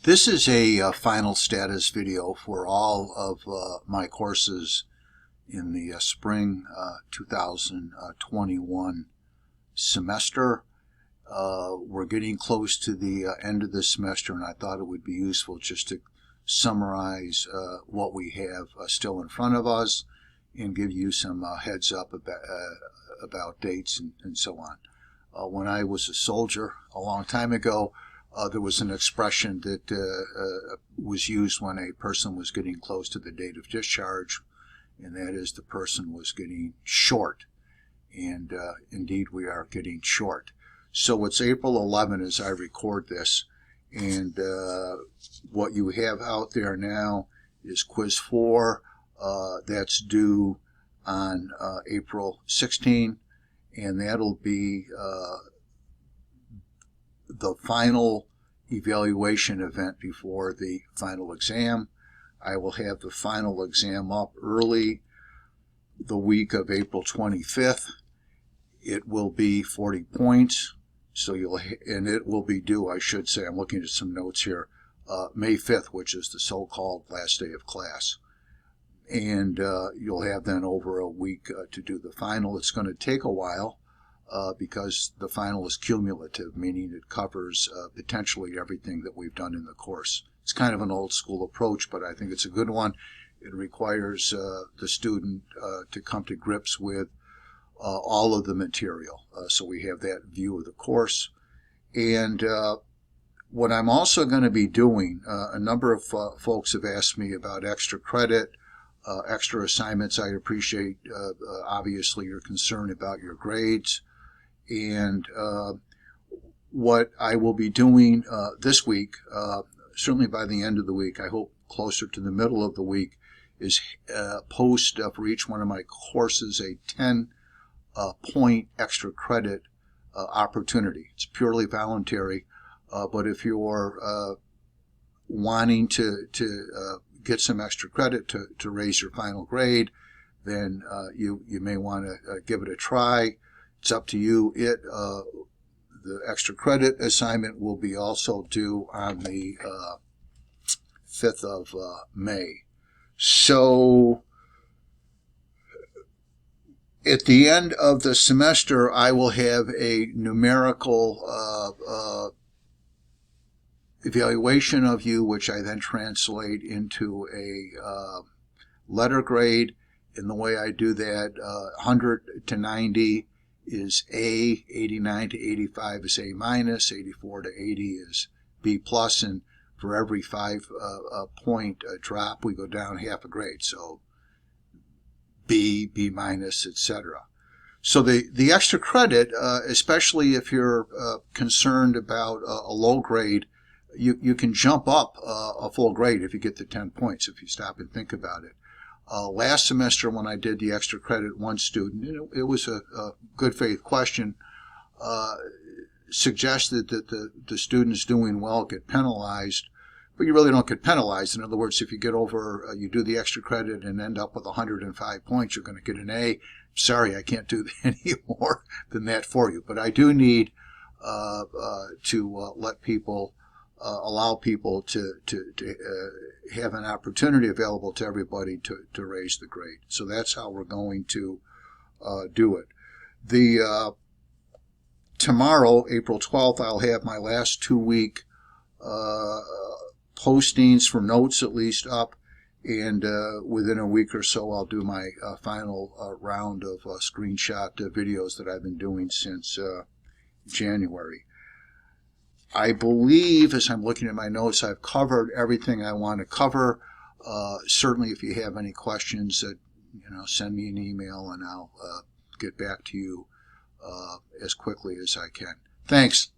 This is a final status video for all of my courses in the spring 2021 semester. We're getting close to the end of the semester, and I thought it would be useful just to summarize what we have still in front of us and give you some heads up about dates and so on. When I was a soldier a long time ago, there was an expression that was used when a person was getting close to the date of discharge, and that is the person was getting short. And indeed, we are getting short. So it's April 11 as I record this, and what you have out there now is Quiz 4. That's due on April 16, and that'll be the final evaluation event before the final exam. I will have the final exam up early the week of April 25th. It will be 40 points, so and it will be due, I should say, I'm looking at some notes here, May 5th, which is the so-called last day of class. And you'll have then over a week to do the final. It's going to take a while because the final is cumulative, meaning it covers potentially everything that we've done in the course. It's kind of an old school approach, but I think it's a good one. It requires the student to come to grips with all of the material. So we have that view of the course. And what I'm also going to be doing, a number of folks have asked me about extra credit, extra assignments. I appreciate, obviously, your concern about your grades. And what I will be doing this week, certainly by the end of the week, I hope closer to the middle of the week, is post for each one of my courses a 10-point extra credit opportunity. It's purely voluntary, but if you're wanting to get some extra credit to raise your final grade, then you may want to give it a try. It's up to you. The extra credit assignment will be also due on the 5th of May. So at the end of the semester, I will have a numerical evaluation of you, which I then translate into a letter grade. And the way I do that, 100 to 90 is A, 89 to 85 is A minus, 84 to 80 is B plus, and for every 5-point drop, we go down half a grade. So B, B minus, etc. So the extra credit, especially if you're concerned about a low grade, you can jump up a full grade if you get the 10 points, if you stop and think about it. Last semester when I did the extra credit, one student, it was a good faith question, suggested that the students doing well get penalized, but you really don't get penalized. In other words, if you get over, you do the extra credit and end up with 105 points, you're going to get an A. Sorry, I can't do any more than that for you. But I do need to let people, allow people to have an opportunity available to everybody to raise the grade. So that's how we're going to do it. Tomorrow, April 12th, I'll have my last 2-week postings for notes at least up, and within a week or so I'll do my final round of screenshot videos that I've been doing since January. I believe, as I'm looking at my notes, I've covered everything I want to cover. Certainly if you have any questions, send me an email and I'll get back to you as quickly as I can. Thanks.